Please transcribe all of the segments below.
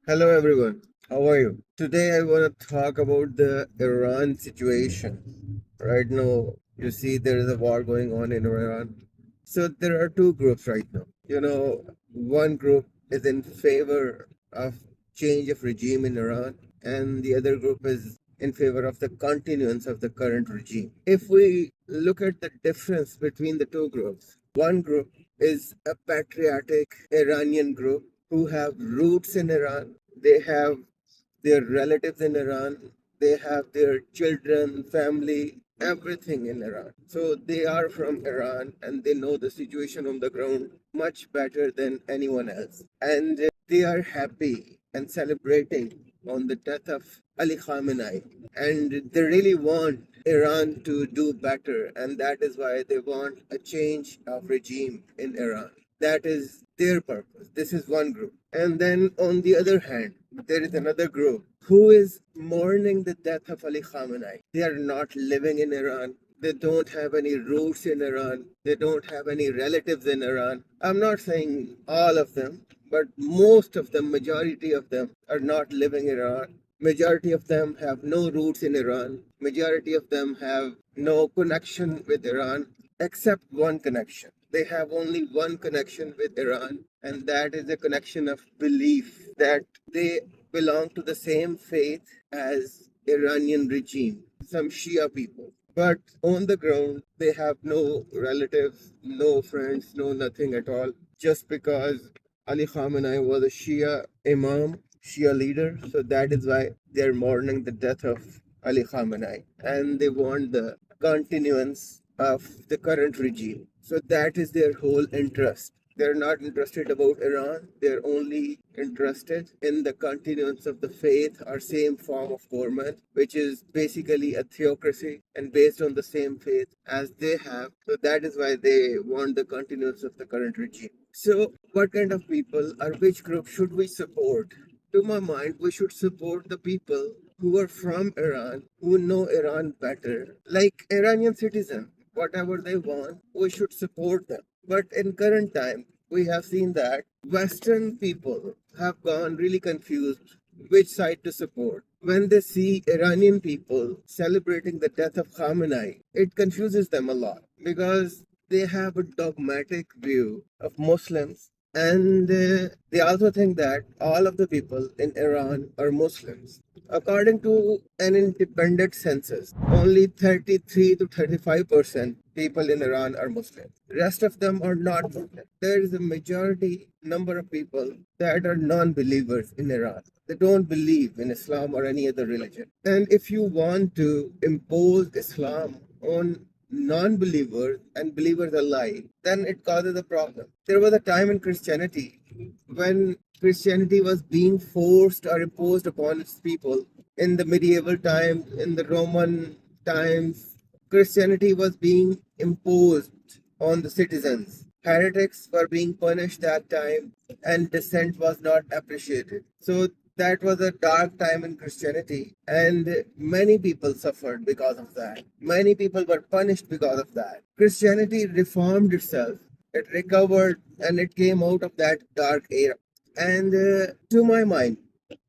Hello everyone, how are you? Today I want to talk about the Iran situation. Right now, you see there is a war going on in Iran. So there are two groups right now. One group is in favor of change of regime in Iran, and the other group is in favor of the continuance of the current regime. If we look at the difference between the two groups, one group is a patriotic Iranian group who have roots in Iran. They have their relatives in Iran. They have their children, family, everything in Iran. So they are from Iran and they know the situation on the ground much better than anyone else. And they are happy and celebrating on the death of Ali Khamenei. And they really want Iran to do better. And that is why they want a change of regime in Iran. That is their purpose. This is one group. And then on the other hand, there is another group who is mourning the death of Ali Khamenei. They are not living in Iran. They don't have any roots in Iran. They don't have any relatives in Iran. I'm not saying all of them, but most of them, majority of them, are not living in Iran. Majority of them have no roots in Iran. Majority of them have no connection with Iran except one connection. They have only one connection with Iran, and that is a connection of belief that they belong to the same faith as Iranian regime, some Shia people. But on the ground, they have no relatives, no friends, no nothing at all. Just because Ali Khamenei was a Shia imam, Shia leader, so that is why they're mourning the death of Ali Khamenei, and they want the continuance of the current regime. So that is their whole interest. They're not interested about Iran. They're only interested in the continuance of the faith or same form of government, which is basically a theocracy and based on the same faith as they have. So that is why they want the continuance of the current regime. So what kind of people or which group should we support? To my mind, we should support the people who are from Iran, who know Iran better, like Iranian citizens. Whatever they want, we should support them. But in current time, we have seen that Western people have gone really confused which side to support. When they see Iranian people celebrating the death of Khamenei, it confuses them a lot because they have a dogmatic view of Muslims, and they also think that all of the people in Iran are Muslims. According to an independent census, only 33 to 35% people in Iran are Muslim. Rest of them are not Muslim. There is a majority number of people that are non-believers in Iran. They don't believe in Islam or any other religion. And if you want to impose Islam on non-believers and believers alike, then it causes a problem. There was a time in Christianity when Christianity was being forced or imposed upon its people. In the medieval times, in the Roman times, Christianity was being imposed on the citizens. Heretics were being punished that time, and dissent was not appreciated. So that was a dark time in Christianity, and many people suffered because of that. Many people were punished because of that. Christianity reformed itself, it recovered, and it came out of that dark era. And to my mind,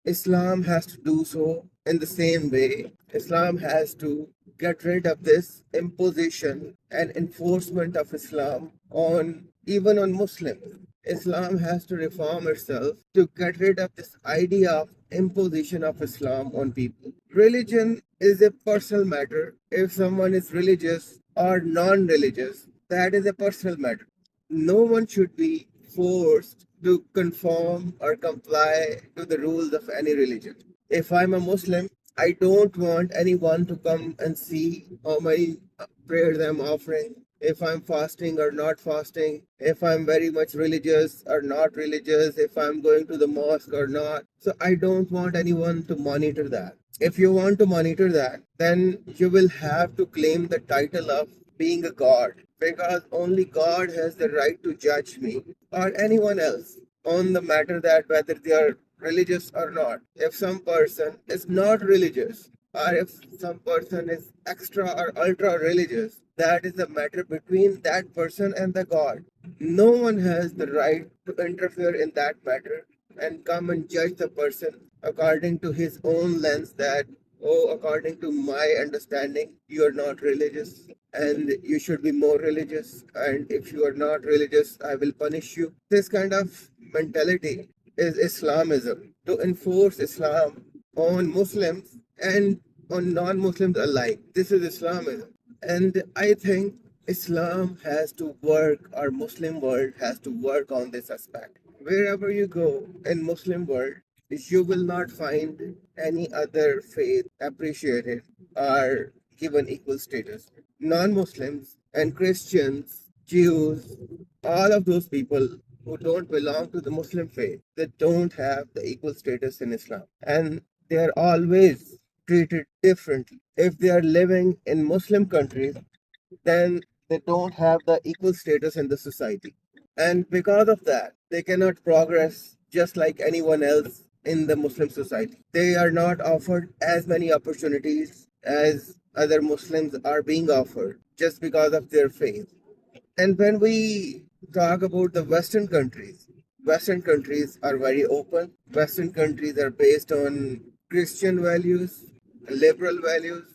Islam has to do so in the same way. Islam has to get rid of this imposition and enforcement of Islam on even on Muslims. Islam has to reform itself to get rid of this idea of imposition of Islam on people. Religion is a personal matter. If someone is religious or non religious, that is a personal matter. No one should be forced to conform or comply to the rules of any religion. If I'm a Muslim, I don't want anyone to come and see how many prayers I'm offering, if I'm fasting or not fasting, if I'm very much religious or not religious, if I'm going to the mosque or not. So I don't want anyone to monitor that. If you want to monitor that, then you will have to claim the title of being a god, because only God has the right to judge me or anyone else on the matter that whether they are religious or not. If some person is not religious, or if some person is extra or ultra religious, that is a matter between that person and the God. No one has the right to interfere in that matter and come and judge the person according to his own lens that, oh, according to my understanding, you are not religious and you should be more religious. And if you are not religious, I will punish you. This kind of mentality is Islamism, to enforce Islam on Muslims and on non Muslims alike. This is Islamism. And I think Islam has to work, or Muslim world has to work on this aspect. Wherever you go in Muslim world, you will not find any other faith appreciated or given equal status. Non-Muslims and Christians, Jews, all of those people who don't belong to the Muslim faith, they don't have the equal status in Islam. And they are always treated differently. If they are living in Muslim countries, then they don't have the equal status in the society. And because of that, they cannot progress just like anyone else in the Muslim society. They are not offered as many opportunities as other Muslims are being offered just because of their faith. And when we talk about the Western countries are very open. Western countries are based on Christian values, liberal values,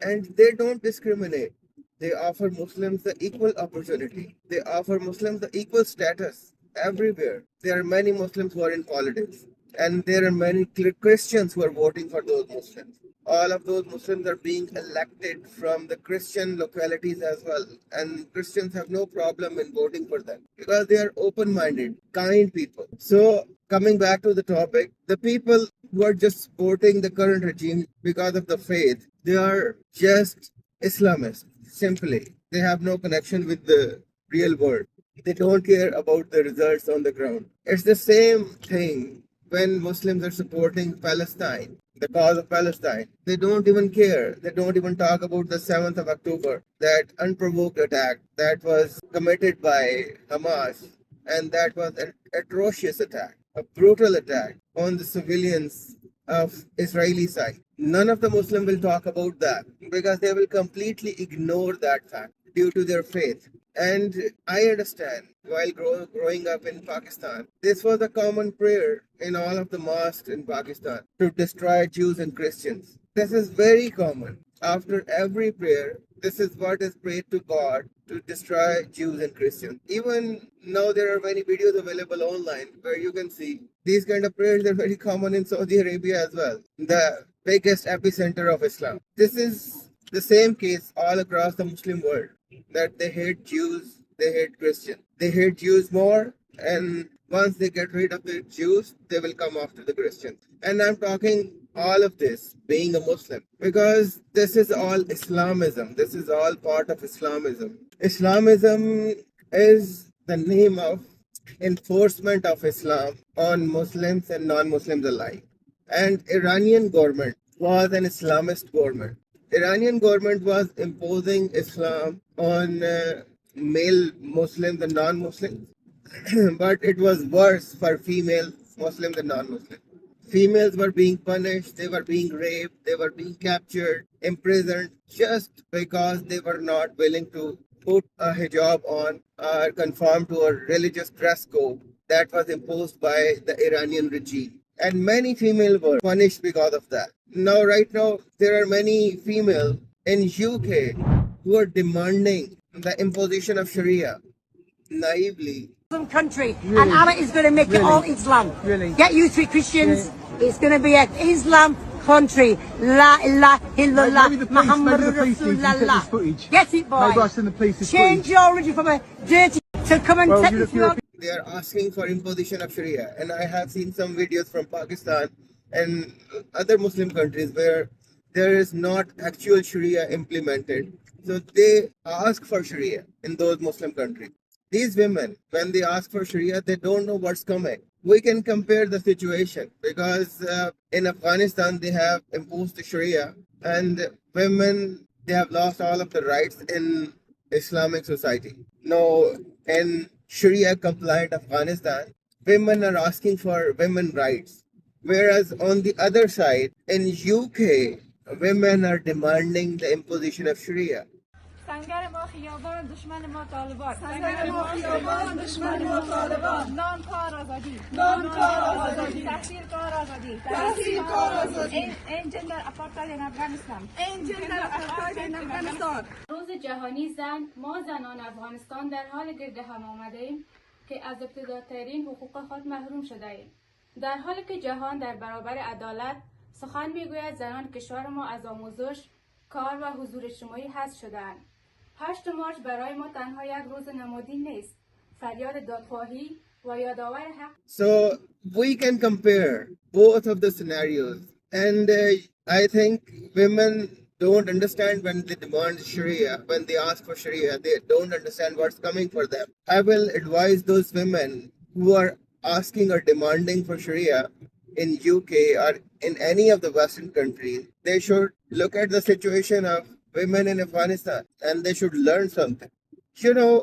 and they don't discriminate. They offer Muslims the equal opportunity. They offer Muslims the equal status everywhere. There are many Muslims who are in politics, and there are many Christians who are voting for those Muslims. All of those Muslims are being elected from the Christian localities as well, and Christians have no problem in voting for them because they are open-minded, kind people. So, coming back to the topic, the people who are just supporting the current regime because of the faith, they are just Islamists, simply. They have no connection with the real world. They don't care about the results on the ground. It's the same thing when Muslims are supporting Palestine, the cause of Palestine. They don't even care. They don't even talk about the 7th of October, that unprovoked attack that was committed by Hamas. And that was an atrocious attack, a brutal attack on the civilians of Israeli side. None of the Muslims will talk about that because they will completely ignore that fact due to their faith. And I understand, while growing up in Pakistan, this was a common prayer in all of the mosques in Pakistan to destroy Jews and Christians. This is very common. After every prayer, this is what is prayed to God, to destroy Jews and Christians. Even now, there are many videos available online where you can see these kind of prayers are very common in Saudi Arabia as well, the biggest epicenter of Islam. This is the same case all across the Muslim world, that they hate Jews, they hate Christians. They hate Jews more, and once they get rid of the Jews, they will come after the Christians. And I'm talking all of this being a Muslim because this is all Islamism. This is all part of Islamism. Islamism is the name of enforcement of Islam on Muslims and non-Muslims alike. And Iranian government was an Islamist government. Iranian government was imposing Islam on male Muslims and non-Muslims, but it was worse for female Muslims and non-Muslims. Females were being punished, they were being raped, they were being captured, imprisoned, just because they were not willing to put a hijab on or conform to a religious dress code that was imposed by the Iranian regime. And many females were punished because of that. Now, right now, there are many females in UK who are demanding the imposition of Sharia naively. Country, really? And Allah is going to make it all Islam. Really? Get used to it, Christians. Yeah. It's going to be an Islam country. La ilaha illallah. Muhammadur Rasulullah. Get it, boy. Maybe I send the police. Change your religion from a dirty to come and take Islam. They are asking for imposition of Sharia, and I have seen some videos from Pakistan and other Muslim countries where there is not actual Sharia implemented. So they ask for Sharia in those Muslim countries. These women, when they ask for Sharia, they don't know what's coming. We can compare the situation because in Afghanistan, they have imposed the Sharia, and women, they have lost all of the rights in Islamic society. Now, in Sharia compliant Afghanistan, women are asking for women rights. Whereas on the other side, in UK, women are demanding the imposition of Sharia. سنگر ما خیابان دشمن ما طالبان سنگر ما خیابان دشمن ما طالبان نان کار آزادی نان کار آزادی تحصیل کار آزادی تحصیل کار آزادی انجل در اپارتاید افغانستان انجل در اپارتاید افغانستان. روز جهانی زن، ما زنان افغانستان در حال گرد هم آمده ایم که از ابتداترین حقوق خود محروم شده ایم. در حالی که جهان در برابر عدالت سخن میگوید، زنان کشور ما از آموزش، کار و حضور اجتماعی حذف شده‌اند. 8 مارچ برای ما تنها یک روز نمادین نیست، فریاد دادخواهی و یادآور حق. So we can compare both of the scenarios, and I think women don't understand when they demand Sharia, when they ask for Sharia, they don't understand what's coming for them. I will advise those women who are asking or demanding for Sharia in UK or in any of the Western countries. They should look at the situation of women in Afghanistan and they should learn something. You know,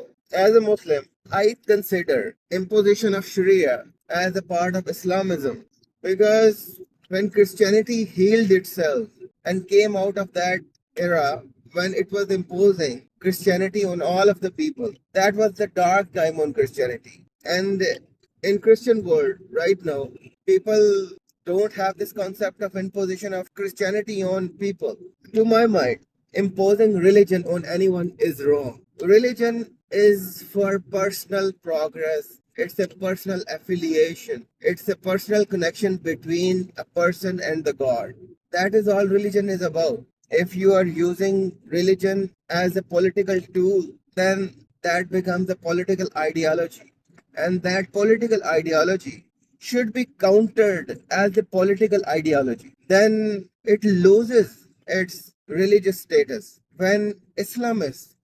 as a Muslim, I consider imposition of Sharia as a part of Islamism, because when Christianity healed itself and came out of that era when it was imposing Christianity on all of the people, that was the dark time on Christianity. And in Christian world right now, people don't have this concept of imposition of Christianity on people. To my mind, imposing religion on anyone is wrong. Religion is for personal progress. It's a personal affiliation. It's a personal connection between a person and the God. That is all religion is about. If you are using religion as a political tool, then that becomes a political ideology. And that political ideology should be countered as a political ideology. Then it loses its religious status. When Islamists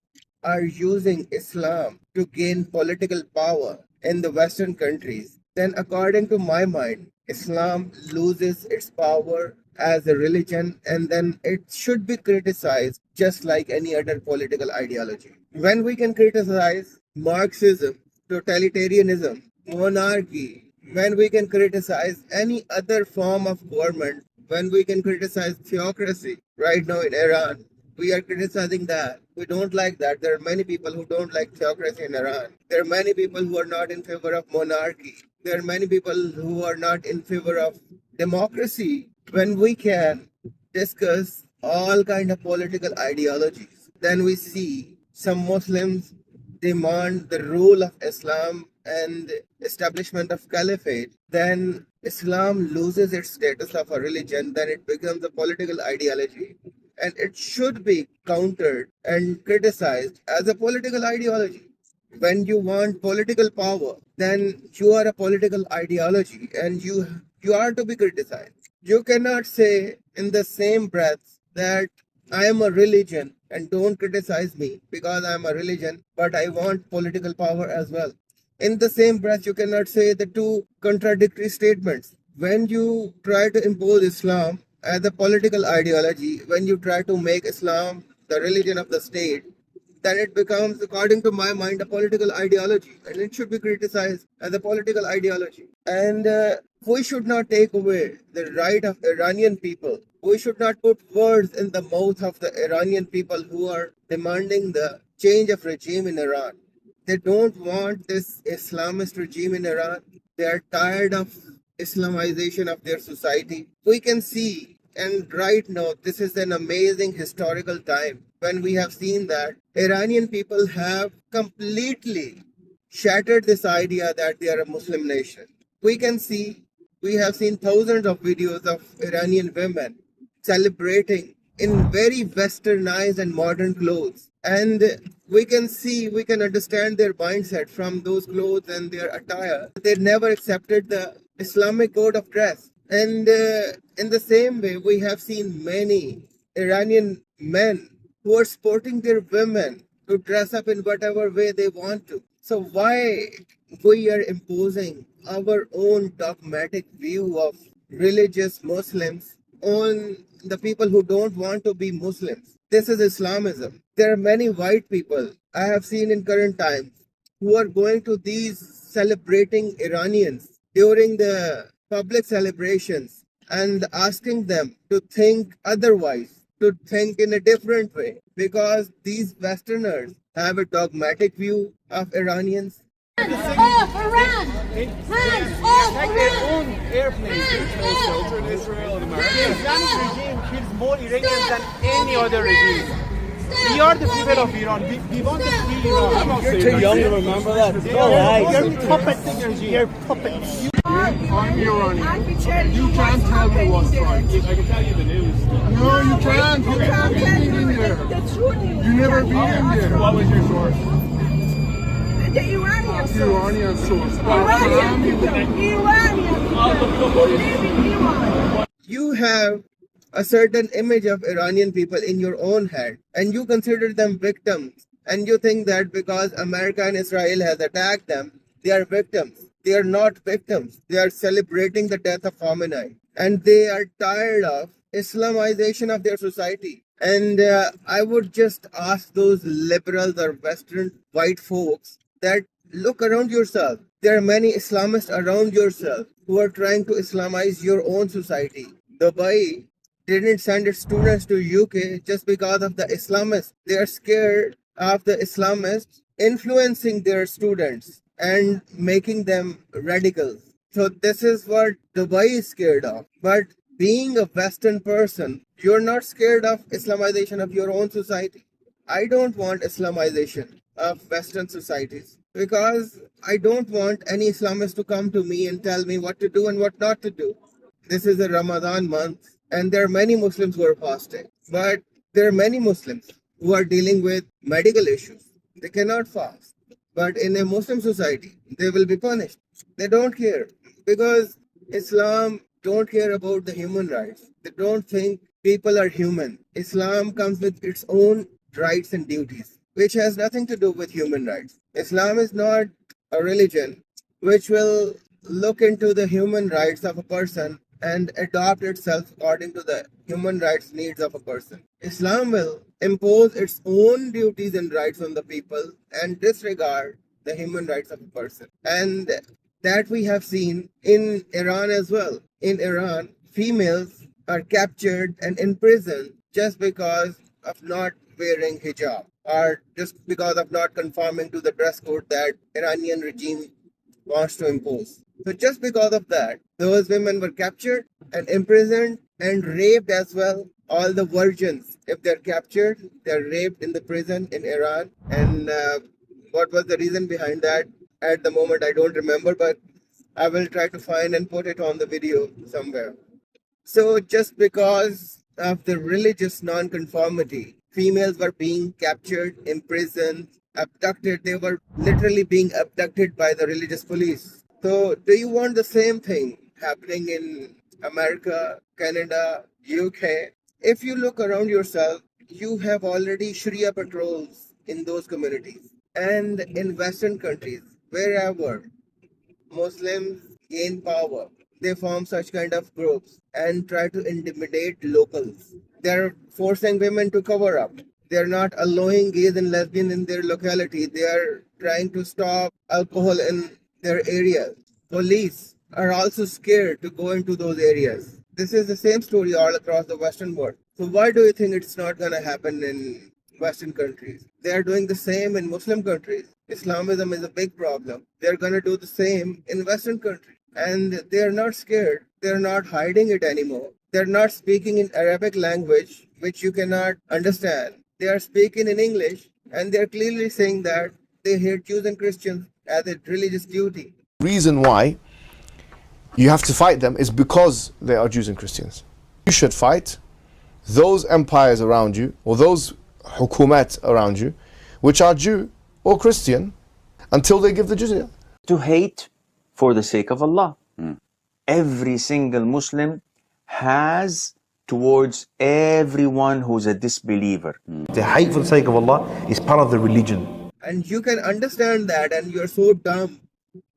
are using Islam to gain political power in the Western countries, then according to my mind, Islam loses its power as a religion, and then it should be criticized just like any other political ideology. When we can criticize Marxism, totalitarianism, monarchy, when we can criticize any other form of government, when we can criticize theocracy, right now in Iran, we are criticizing that. We don't like that. There are many people who don't like theocracy in Iran. There are many people who are not in favor of monarchy. There are many people who are not in favor of democracy. When we can discuss all kind of political ideologies, then we see some Muslims demand the rule of Islam and establishment of caliphate, then Islam loses its status of a religion, then it becomes a political ideology. And it should be countered and criticized as a political ideology. When you want political power, then you are a political ideology and you are to be criticized. You cannot say in the same breath that I am a religion and don't criticize me because I am a religion, but I want political power as well. In the same breath, you cannot say the two contradictory statements. When you try to impose Islam as a political ideology, when you try to make Islam the religion of the state, then it becomes, according to my mind, a political ideology, and it should be criticized as a political ideology. And we should not take away the right of Iranian people. We should not put words in the mouth of the Iranian people who are demanding the change of regime in Iran. They don't want this Islamist regime in Iran. They are tired of Islamization of their society. We can see, and right now, this is an amazing historical time when we have seen that Iranian people have completely shattered this idea that they are a Muslim nation. We have seen thousands of videos of Iranian women celebrating in very westernized and modern clothes. And we can understand their mindset from those clothes and their attire. They never accepted the Islamic code of dress. And in the same way, we have seen many Iranian men who are supporting their women to dress up in whatever way they want to. So why we are imposing our own dogmatic view of religious Muslims on the people who don't want to be Muslims? This is Islamism. There are many white people I have seen in current times who are going to these celebrating Iranians during the public celebrations and asking them to think otherwise. to think in a different way, because these Westerners have a dogmatic view of Iranians. Off Iran! Hands off Iran! Airplanes children in Israel and America. The Islamic regime kills more Iranians than any other regime. We are the people of Iran. We want to free Iran. You're too young to remember that. You're puppets in the regime. You're puppets. I'm Iranian. You can't tell me what's right. I can tell you the news. No, you can't. You never been in there. You never been in there. What was your source? The Iranian source. Iranian source. Iranian people live in Iran. You have a certain image of Iranian people in your own head, and you consider them victims, and you think that because America and Israel has attacked them, they are victims. They are not victims. They are celebrating the death of Khamenei, and they are tired of Islamization of their society. And I would just ask those liberals or Western white folks that look around yourself. There are many Islamists around yourself who are trying to Islamize your own society. Dubai didn't send its students to UK just because of the Islamists. They are scared of the Islamists influencing their students and making them radicals. So this is what Dubai is scared of. But being a Western person, you're not scared of Islamization of your own society. I don't want Islamization of Western societies because I don't want any Islamist to come to me and tell me what to do and what not to do. This is a Ramadan month, and there are many Muslims who are fasting. But there are many Muslims who are dealing with medical issues. They cannot fast. But in a Muslim society, they will be punished. They don't care because Islam don't care about the human rights. They don't think people are human. Islam comes with its own rights and duties, which has nothing to do with human rights. Islam is not a religion which will look into the human rights of a person and adopt itself according to the human rights needs of a person. Islam will impose its own duties and rights on the people and disregard the human rights of a person. And that we have seen in Iran as well. In Iran, females are captured and imprisoned just because of not wearing hijab or just because of not conforming to the dress code that Iranian regime wants to impose. So just because of that, those women were captured and imprisoned and raped as well. All the virgins, if they're captured, they're raped in the prison in Iran. And what was the reason behind that? At the moment, I don't remember, but I will try to find and put it on the video somewhere. So just because of the religious non-conformity, females were being captured, imprisoned, abducted. They were literally being abducted by the religious police. So do you want the same thing happening in America, Canada, UK? If you look around yourself, you have already Sharia patrols in those communities. And in Western countries, wherever Muslims gain power, they form such kind of groups and try to intimidate locals. They're forcing women to cover up. They're not allowing gays and lesbians in their locality. They are trying to stop alcohol in their areas. Police are also scared to go into those areas. This is the same story all across the Western world. So why do you think it's not going to happen in Western countries? They are doing the same in Muslim countries. Islamism is a big problem. They're going to do the same in Western countries. And they're not scared. They're not hiding it anymore. They're not speaking in Arabic language, which you cannot understand. They are speaking in English, and they're clearly saying that they hate Jews and Christians as a religious duty. Reason why you have to fight them is because they are Jews and Christians. You should fight those empires around you, or those hukumat around you, which are Jew or Christian, until they give the jizya. To hate for the sake of Allah. Every single Muslim has towards everyone who's a disbeliever. The hate for the sake of Allah is part of the religion. And you can understand that, and you're so dumb.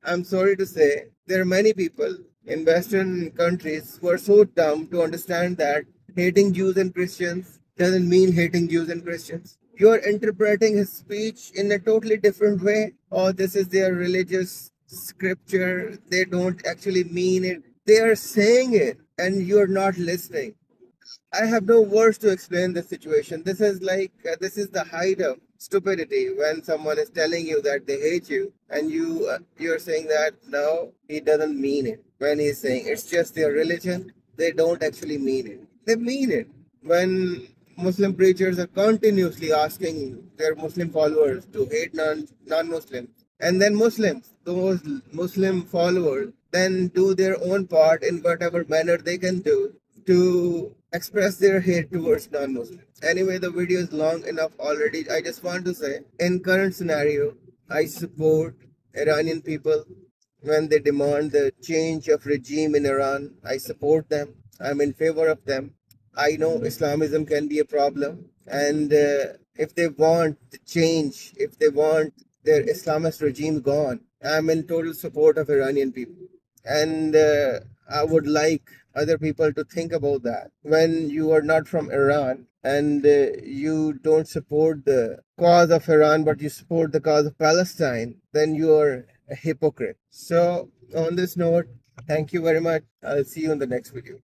I'm sorry to say, there are many people in Western countries who are so dumb to understand that hating Jews and Christians doesn't mean hating Jews and Christians. You're interpreting his speech in a totally different way. Oh, this is their religious scripture. They don't actually mean it. They are saying it, and you're not listening. I have no words to explain the situation. This is like this is the height of stupidity when someone is telling you that they hate you, and you're saying that no, he doesn't mean it. When he's saying it's just their religion, they don't actually mean it. They mean it. When Muslim preachers are continuously asking their Muslim followers to hate non-Muslims, and then those Muslim followers, then do their own part in whatever manner they can do to express their hate towards non-Muslims. Anyway, the video is long enough already. I just want to say, in current scenario, I support Iranian people when they demand the change of regime in Iran. I support them. I'm in favor of them. I know Islamism can be a problem, and if they want the change, if they want their Islamist regime gone, I'm in total support of Iranian people. And I would like other people to think about that. When you are not from Iran and you don't support the cause of Iran, but you support the cause of Palestine, then you are a hypocrite. So, on this note, thank you very much. I'll see you in the next video.